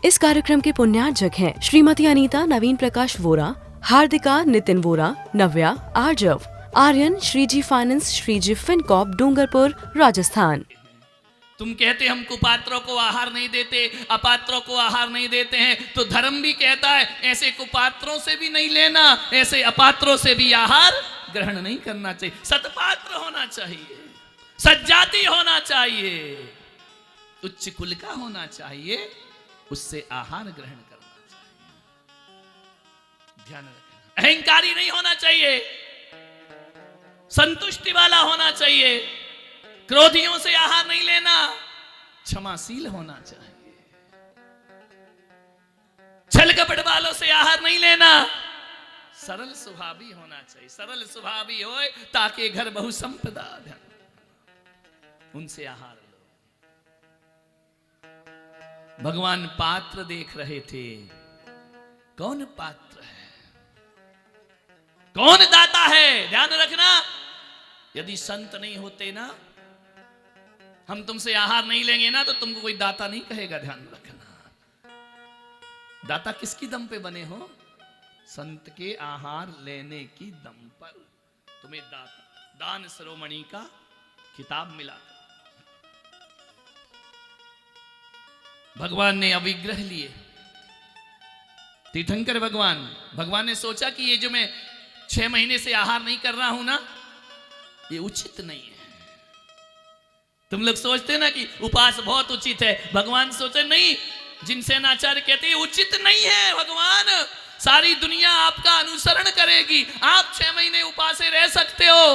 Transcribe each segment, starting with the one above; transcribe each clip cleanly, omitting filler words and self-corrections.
इस कार्यक्रम के पुण्यार्जक हैं श्रीमती अनीता नवीन प्रकाश वोरा, हार्दिका नितिन वोरा, नव्या आर्जव, आर्यन श्रीजी फाइनेंस, श्रीजी फिनकॉप, डूंगरपुर, राजस्थान। तुम कहते हम कुपात्रों को आहार नहीं देते, अपात्रों को आहार नहीं देते हैं, तो धर्म भी कहता है ऐसे कुपात्रों से भी नहीं लेना, ऐसे अपात्रों से भी आहार ग्रहण नहीं करना चाहिए। सतपात्र होना चाहिए, सज्जाति होना चाहिए, उच्च कुल का होना चाहिए, उससे आहार ग्रहण करना चाहिए। ध्यान रखना, अहंकारी नहीं होना चाहिए, संतुष्टि वाला होना चाहिए, क्रोधियों से आहार नहीं लेना, क्षमाशील होना चाहिए, छल कपट वालों से आहार नहीं लेना, सरल स्वभावी होना चाहिए। सरल स्वभावी हो ताकि घर बहु संपदा, उनसे आहार लो। भगवान पात्र देख रहे थे, कौन पात्र है, कौन दाता है। ध्यान रखना, यदि संत नहीं होते ना, हम तुमसे आहार नहीं लेंगे ना, तो तुमको कोई दाता नहीं कहेगा। ध्यान रखना, दाता किसकी दम पे बने हो? संत के आहार लेने की दम पर तुम्हें दान शिरोमणि का खिताब मिला। भगवान ने अविग्रह लिए, तीर्थंकर भगवान ने सोचा कि ये जो मैं 6 महीने से आहार नहीं कर रहा हूं ना, ये उचित नहीं है। तुम लोग सोचते ना कि उपवास बहुत उचित है, भगवान सोचे नहीं, जिनसे नाचार्य कहते हैं उचित नहीं है। भगवान, सारी दुनिया आपका अनुसरण करेगी, आप 6 महीने उपासे रह सकते हो,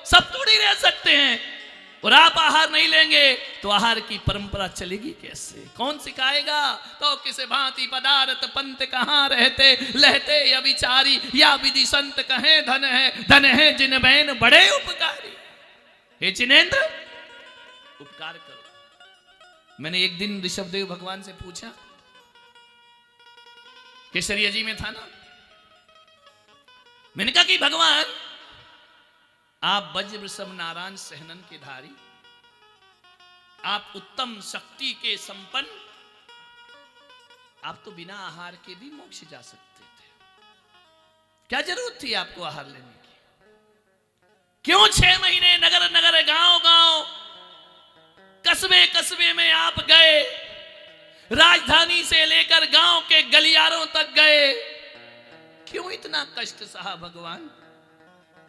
सब थोड़ी रह सकते हैं, और आप आहार नहीं लेंगे तो आहार की परंपरा चलेगी कैसे? कौन सिखाएगा? तो किसे भांति पदार्थ पंथ कहाँ रहते, लहते या विचारी, या विधि संत कहें धन है जिन बहन बड़े उपकारी। हे जिनेंद्र, उपकार करो। मैंने एक दिन ऋषभदेव भगवान से पूछा, केसरिया जी में था ना, मैंने कहा कि भगवान, आप वज्र वृषभ नारायण सहनन के धारी, आप उत्तम शक्ति के संपन्न, आप तो बिना आहार के भी मोक्ष जा सकते थे, क्या जरूरत थी आपको आहार लेने की? क्यों 6 महीने नगर नगर, गांव गांव, कस्बे कस्बे में आप गए, राजधानी से लेकर गांव के गलियारों तक गए, क्यों इतना कष्ट सहा भगवान?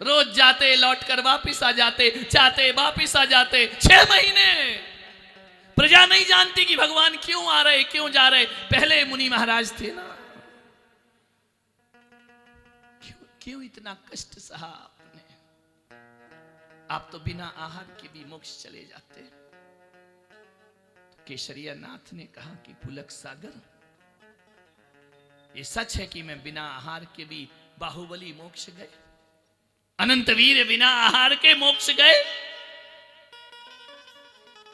रोज जाते, लौटकर वापिस आ जाते, चाहते वापिस आ जाते, 6 महीने। प्रजा नहीं जानती कि भगवान क्यों आ रहे, क्यों जा रहे। पहले मुनि महाराज थे ना, क्यों इतना कष्ट सहा आपने? आप तो बिना आहार के भी मोक्ष चले जाते। तो केसरिया नाथ ने कहा कि पुलक सागर, ये सच है कि मैं बिना आहार के भी बाहुबली मोक्ष गए, अनंत वीर बिना आहार के मोक्ष गए,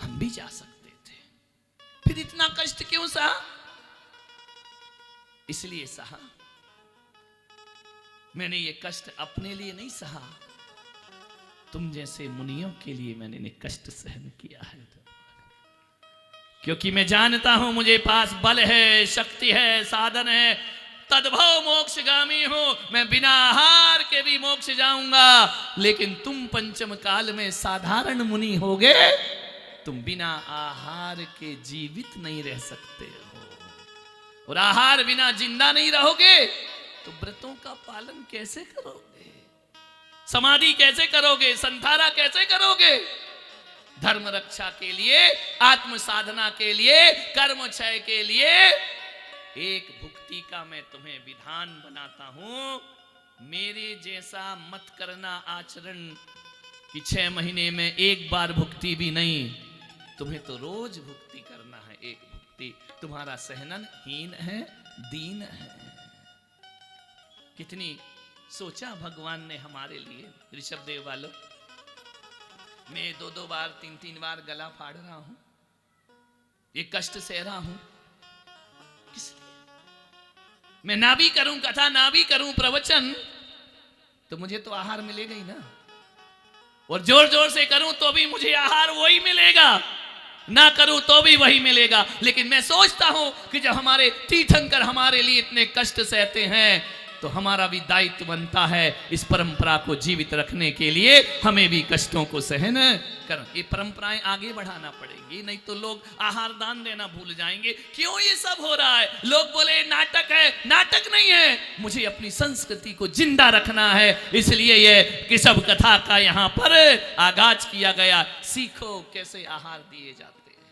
हम भी जा सकते थे, फिर इतना कष्ट क्यों सहा? इसलिए सहा, मैंने ये कष्ट अपने लिए नहीं सहा, तुम जैसे मुनियों के लिए मैंने कष्ट सहन किया है, क्योंकि मैं जानता हूं मुझे पास बल है, शक्ति है, साधन है, तद्भव मोक्षगामी हो, मैं बिना आहार के भी मोक्ष जाऊंगा। लेकिन तुम पंचम काल में साधारण मुनि होगे, तुम बिना आहार के जीवित नहीं रह सकते हो, और आहार बिना जिंदा नहीं रहोगे तो व्रतों का पालन कैसे करोगे, समाधि कैसे करोगे, संधारा कैसे करोगे? धर्म रक्षा के लिए, आत्म साधना के लिए, कर्म क्षय के लिए एक भुक्ति का मैं तुम्हें विधान बनाता हूं। मेरे जैसा मत करना आचरण कि 6 महीने में एक बार भुक्ति भी नहीं, तुम्हें तो रोज भुक्ति करना है। एक भुक्ति, तुम्हारा सहनन हीन है, दीन है। कितनी सोचा भगवान ने हमारे लिए। ऋषभदेव वालों, मैं 2-2 बार 3-3 बार गला फाड़ रहा हूं, ये कष्ट सह रहा हूं, किस लिए? मैं ना भी करूं कथा, ना भी करूं प्रवचन, तो मुझे तो आहार मिलेगा ही ना, और जोर जोर से करूं तो भी मुझे आहार वही मिलेगा। ना करूं तो भी वही मिलेगा। लेकिन मैं सोचता हूं कि जब हमारे तीर्थंकर हमारे लिए इतने कष्ट सहते हैं तो हमारा भी दायित्व बनता है इस परंपरा को जीवित रखने के लिए हमें भी कष्टों को सहन कर। ये परंपराएं आगे बढ़ाना पड़ेगी, नहीं तो लोग आहार दान देना भूल जाएंगे। क्यों ये सब हो रहा है? लोग बोले नाटक है, नाटक नहीं है, मुझे अपनी संस्कृति को जिंदा रखना है, इसलिए ये केशव कथा का यहाँ पर आगाज किया गया। सीखो कैसे आहार दिए जाते हैं।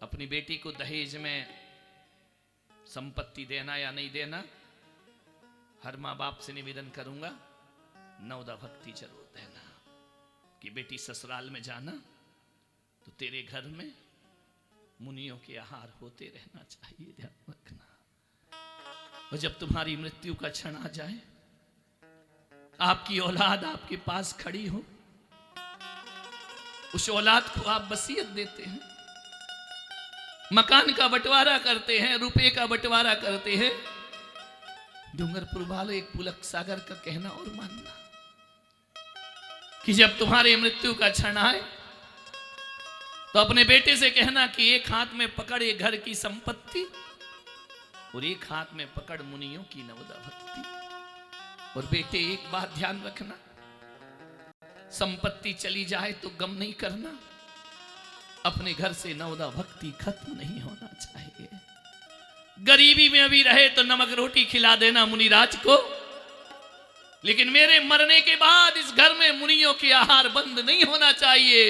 अपनी बेटी को दहेज में संपत्ति देना या नहीं देना, हर माँ बाप से निवेदन करूंगा, नवदा भक्ति जरूर देना कि बेटी ससुराल में जाना तो तेरे घर में मुनियों के आहार होते रहना चाहिए, ध्यान रखना। और जब तुम्हारी मृत्यु का क्षण आ जाए, आपकी औलाद आपके पास खड़ी हो, उस औलाद को आप वसीयत देते हैं, मकान का बंटवारा करते हैं, रुपए का बंटवारा करते हैं। डूंगरपुर वाले एक पुलक सागर का कहना और मानना कि जब तुम्हारी मृत्यु का क्षण आए तो अपने बेटे से कहना कि एक हाथ में पकड़ ये घर की संपत्ति और एक हाथ में पकड़ मुनियों की नवदा भक्ति। और बेटे एक बात ध्यान रखना, संपत्ति चली जाए तो गम नहीं करना, अपने घर से नवदा भक्ति खत्म नहीं होना चाहिए। गरीबी में अभी रहे तो नमक रोटी खिला देना मुनिराज को, लेकिन मेरे मरने के बाद इस घर में मुनियों के आहार बंद नहीं होना चाहिए।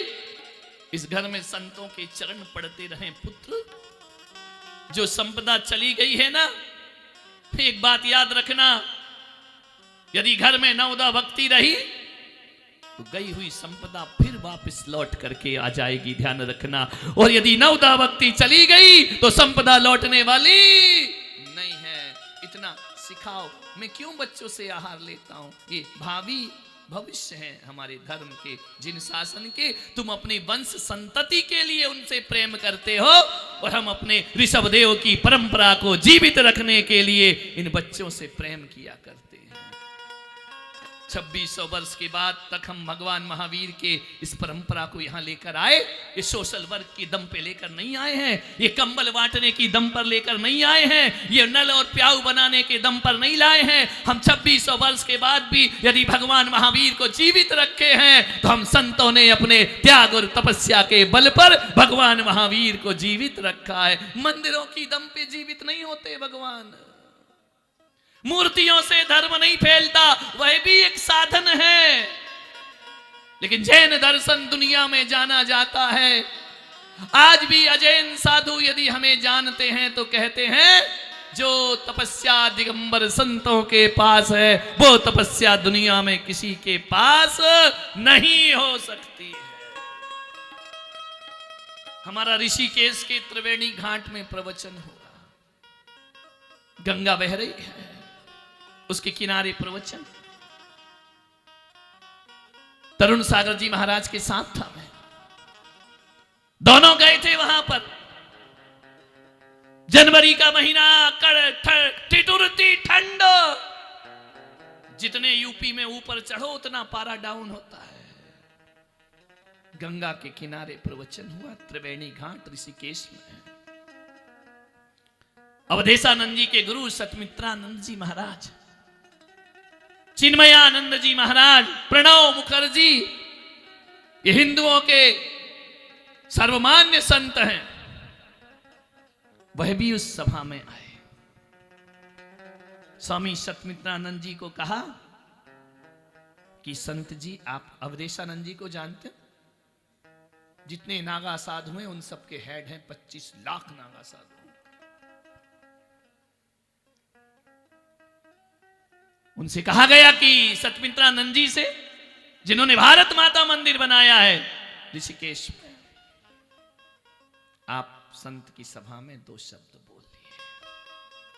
इस घर में संतों के चरण पड़ते रहे पुत्र। जो संपदा चली गई है ना, एक बात याद रखना, यदि घर में नवदा भक्ति रही तो गई हुई संपदा फिर वापस लौट करके आ जाएगी, ध्यान रखना। और यदि नवदा भक्ति चली गई तो संपदा लौटने वाली नहीं है। इतना सिखाओ। मैं क्यों बच्चों से आहार लेता हूं? ये भावी भविष्य है हमारे धर्म के, जिन शासन के तुम अपने वंश संतति के लिए उनसे प्रेम करते हो, और हम अपने ऋषभदेव की परंपरा को जीवित रखने के लिए इन बच्चों से प्रेम किया करते हैं। 2600 वर्ष के बाद तक हम भगवान महावीर के इस परंपरा को यहां लेकर आए। ये सोशल वर्क की दम पे लेकर नहीं आए हैं, ये कंबल बांटने की दम पर लेकर नहीं आए हैं, ये नल और प्याऊ बनाने के दम पर नहीं लाए हैं। हम 2600 वर्ष के बाद भी यदि भगवान महावीर को जीवित रखे हैं तो हम संतों ने अपने त्याग और तपस्या के बल पर भगवान महावीर को जीवित रखा है। मंदिरों की दम पे जीवित नहीं होते भगवान, मूर्तियों से धर्म नहीं फैलता, वह भी एक साधन है। लेकिन जैन दर्शन दुनिया में जाना जाता है। आज भी अजैन साधु यदि हमें जानते हैं तो कहते हैं जो तपस्या दिगंबर संतों के पास है वो तपस्या दुनिया में किसी के पास नहीं हो सकती है। हमारा ऋषिकेश के त्रिवेणी घाट में प्रवचन हुआ, गंगा बह रही है, उसके किनारे प्रवचन। तरुण सागर जी महाराज के साथ था मैं, दोनों गए थे वहां पर। जनवरी का महीना, ठिठुरती ठंड, जितने यूपी में ऊपर चढ़ो उतना पारा डाउन होता है। गंगा के किनारे प्रवचन हुआ, त्रिवेणी घाट ऋषिकेश में। अवधेशानंद जी के गुरु सतमित्रानंद जी महाराज, चिन्मयानंद जी महाराज, प्रणव मुखर्जी, ये हिंदुओं के सर्वमान्य संत हैं, वह भी उस सभा में आए। स्वामी सतमित्रानंद जी को कहा कि संत जी आप अवधेशानंद जी को जानते हैं? जितने नागा साधु हैं उन सबके हेड हैं, 25 लाख नागा साधु। उनसे कहा गया कि सतमित्रानंद जी से, जिन्होंने भारत माता मंदिर बनाया है ऋषिकेश में, आप संत की सभा में 2 शब्द बोलिए,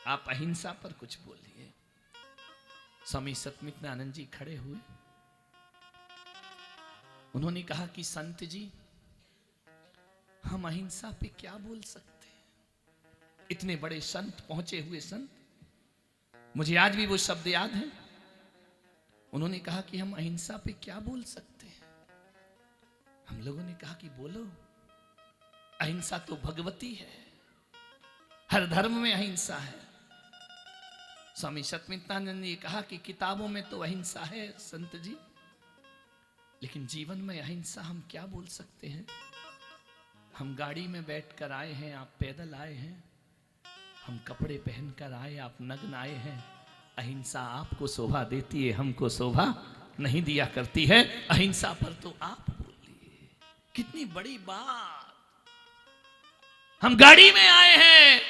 आप अहिंसा पर कुछ बोलिए। स्वामी सतमित्रानंद जी खड़े हुए, उन्होंने कहा कि संत जी हम अहिंसा पे क्या बोल सकते हैं? इतने बड़े संत, पहुंचे हुए संत, मुझे आज भी वो शब्द याद है। उन्होंने कहा कि हम अहिंसा पे क्या बोल सकते हैं? हम लोगों ने कहा कि बोलो। अहिंसा तो भगवती है, हर धर्म में अहिंसा है। स्वामी सत्यमित्रानंद ने कहा कि किताबों में तो अहिंसा है संत जी, लेकिन जीवन में अहिंसा हम क्या बोल सकते हैं? हम गाड़ी में बैठकर आए हैं, आप पैदल आए हैं, हम कपड़े पहनकर आए, आप नग्न आए हैं। अहिंसा आपको शोभा देती है, हमको शोभा नहीं दिया करती है। अहिंसा पर तो आप बोलिए, कितनी बड़ी बात। हम गाड़ी में आए हैं,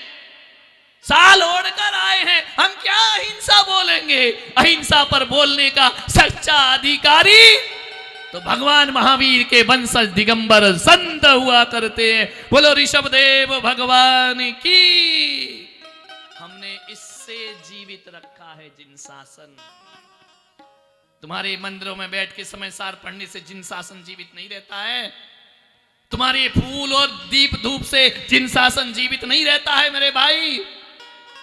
साल ओढ़कर आए हैं, हम क्या अहिंसा बोलेंगे? अहिंसा पर बोलने का सच्चा अधिकारी तो भगवान महावीर के वंशज दिगंबर संत हुआ करते हैं। बोलो ऋषभदेव भगवान की। हमने इससे जीवित रखा है जिन शासन। तुम्हारे मंदिरों में बैठ के समय सार पढ़ने से जिन शासन जीवित नहीं रहता है, तुम्हारे फूल और दीप धूप से जिन शासन जीवित नहीं रहता है मेरे भाई।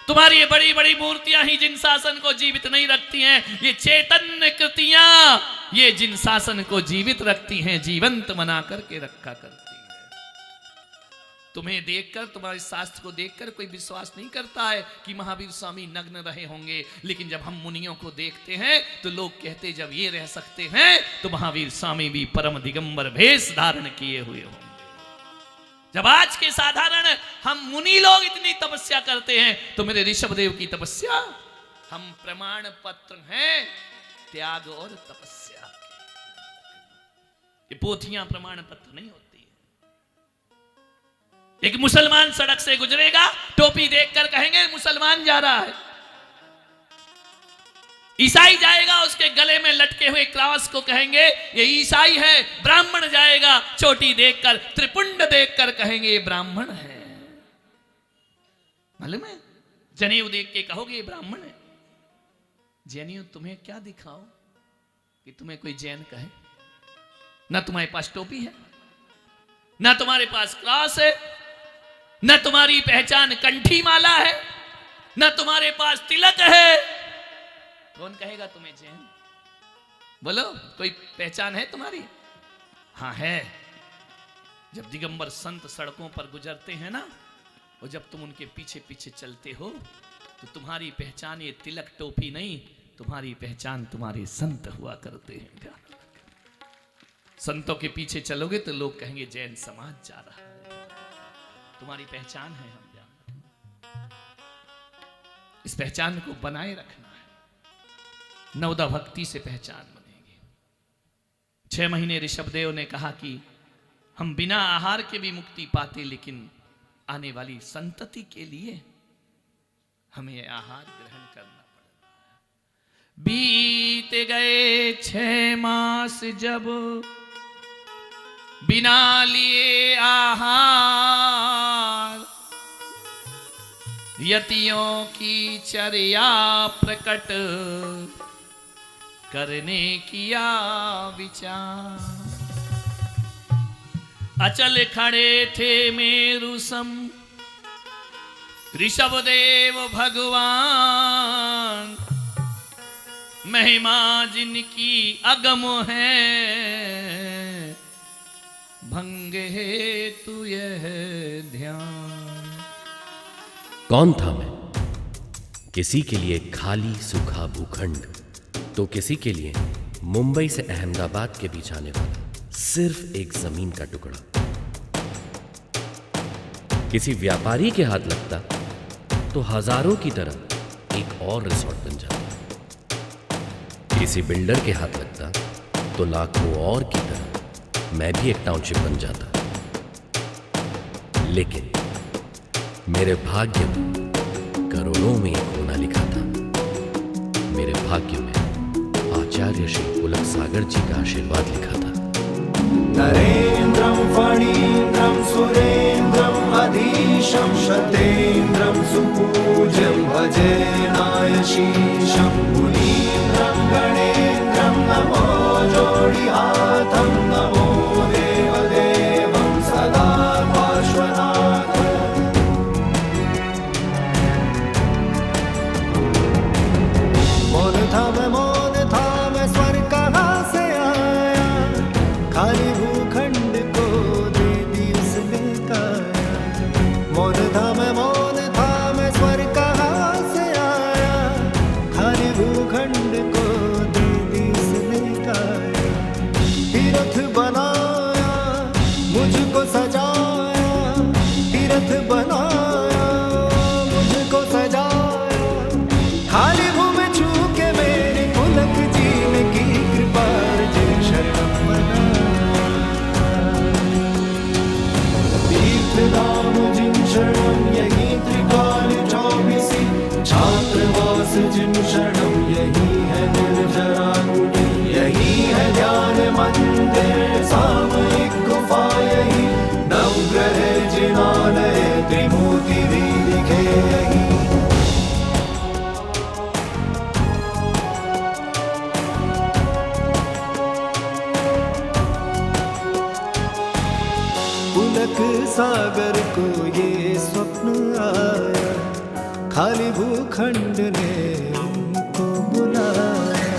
तुम्हारी ये बड़ी बड़ी मूर्तियां ही जिन शासन को जीवित नहीं रखती हैं, ये चैतन्य कृतियां ये जिन शासन को जीवित रखती हैं, जीवंत बना करके रखा करती है। तुम्हें देखकर, तुम्हारे शास्त्र को देखकर कोई विश्वास नहीं करता है कि महावीर स्वामी नग्न रहे होंगे, लेकिन जब हम मुनियों को देखते हैं तो लोग कहते जब ये रह सकते हैं तो महावीर स्वामी भी परम दिगंबर भेष धारण किए हुए होंगे। जब आज के साधारण हम मुनि लोग इतनी तपस्या करते हैं तो मेरे ऋषभदेव की तपस्या, हम प्रमाण पत्र हैं त्याग और तपस्या के। ये पोथियां प्रमाण पत्र नहीं होती। एक मुसलमान सड़क से गुजरेगा, टोपी देखकर कहेंगे मुसलमान जा रहा है। ईसाई जाएगा, उसके गले में लटके हुए क्रॉस को कहेंगे ये ईसाई है। ब्राह्मण जाएगा, चोटी देखकर, त्रिपुंड देखकर कहेंगे ये ब्राह्मण है। मालूम है, जनेऊ देख के कहोगे ये ब्राह्मण है। जैनियों तुम्हें क्या दिखाओ कि तुम्हें कोई जैन कहे? ना तुम्हारे पास टोपी है, ना तुम्हारे पास क्रॉस है, ना तुम्हारी पहचान कंठी माला है, ना तुम्हारे पास तिलक है। कौन कहेगा तुम्हें जैन? बोलो, कोई पहचान है तुम्हारी? हाँ है। जब दिगंबर संत सड़कों पर गुजरते हैं ना, और जब तुम उनके पीछे पीछे चलते हो तो तुम्हारी पहचान ये तिलक टोपी नहीं, तुम्हारी पहचान तुम्हारे संत हुआ करते हैं। संतों के पीछे चलोगे तो लोग कहेंगे जैन समाज जा रहा है। तुम्हारी पहचान है, हम जानते हैं। इस पहचान को बनाए रखना है। नवदा भक्ति से पहचान बनेगी। 6 महीने ऋषभदेव ने कहा कि हम बिना आहार के भी मुक्ति पाते, लेकिन आने वाली संतति के लिए हमें आहार ग्रहण करना पड़ेगा। बीत गए 6 मास जब बिना लिए आहार, यतियों की चर्या प्रकट करने किया विचार। अचल खड़े थे मेरु सम ऋषभदेव भगवान, महिमा जिनकी अगम है, भंग हेतु यह ध्यान। कौन था मैं? किसी के लिए खाली सूखा भूखंड, तो किसी के लिए मुंबई से अहमदाबाद के बीच आने वाला सिर्फ एक जमीन का टुकड़ा। किसी व्यापारी के हाथ लगता तो हजारों की तरह एक और रिसोर्ट बन जाता। किसी बिल्डर के हाथ लगता तो लाखों और की तरह मैं भी एक टाउनशिप बन जाता। लेकिन मेरे भाग्य में करोड़ों में एक होना लिखा था। मेरे भाग्य में आचार्य श्री पुलक सागर जी का आशीर्वाद लिखा था। नरेन्द्रं फणीन्द्रं सुरेन्द्रं अधीशं शतेन्द्रं सुपूज्यं भजे नायशीशं मुनीन्द्रं गणेन्द्रं नमो जोडिहातं नमो देवदेवं सदा पार्श्वनाथं। मौन था मैं स्वर्ग कहाँ से आया, खाली भूखंड को दे दी उसने काया। शरणम यही त्रिकाल चौबीसी छात्रवास जिन शरणम यही है निर्जरा कुटी यही है ध्यान मंदिर सामयिक गुफा यही नवग्रह जिनालय त्रिमूर्ति भी दिखे यही पुलक सागर को ये स्वप्न आया खाली भूखंड ने उनको बुलाया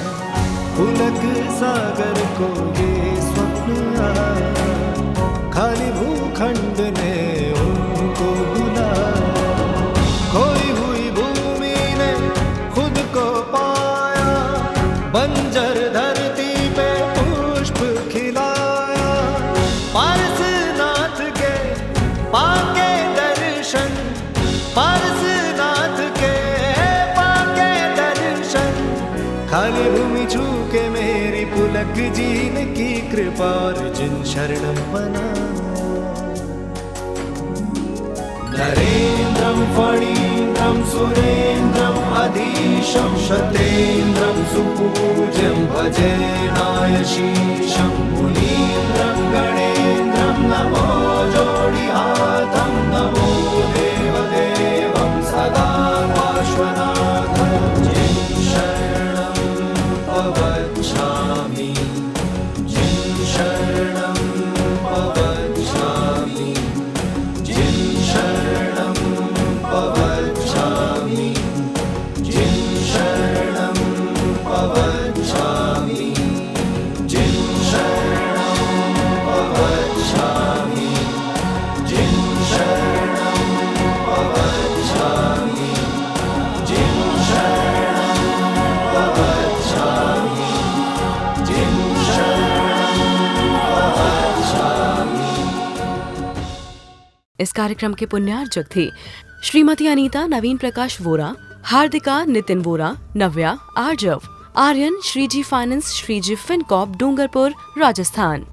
पुलक सागर को ये स्वप्न आया खाली भूखंड ने उनको बुलाया खोई हुई भूमि ने खुद को पाया बंजर धरती पे पुष्प खिलाया पारसनाथ के पाके दर्शन पारसनाथ के पाके दर्शन खाली भूमि छू के मेरी पुलक जीन की कृपा और जिन शरणम बना नरेंद्रम फणींद्रम सुरेंद्रम अधीशम शतेंद्रम सुपूज्यम भजे नायशीशम मुनींद्रम गणेंद्रम नमो जोड़ी हाथम नमो देवदेवम सदा पार्श्वनाथम जिन शरणम पवच्छामि जिन शरणम पवच्छामि जिन शरणम पवच्छामि जिन शरणम पवच्छामि जिन शरणम पवच्छामि जिन शरणम पवच्छामि जिन शरणम पवच्छामि जिन शरणम पवच्छामि। इस कार्यक्रम के पुण्यार्चक थे श्रीमती अनीता नवीन प्रकाश वोरा, हार्दिका नितिन वोरा, नव्या आर्जव, आर्यन श्रीजी फाइनेंस श्रीजी फिनकॉप डूंगरपुर राजस्थान।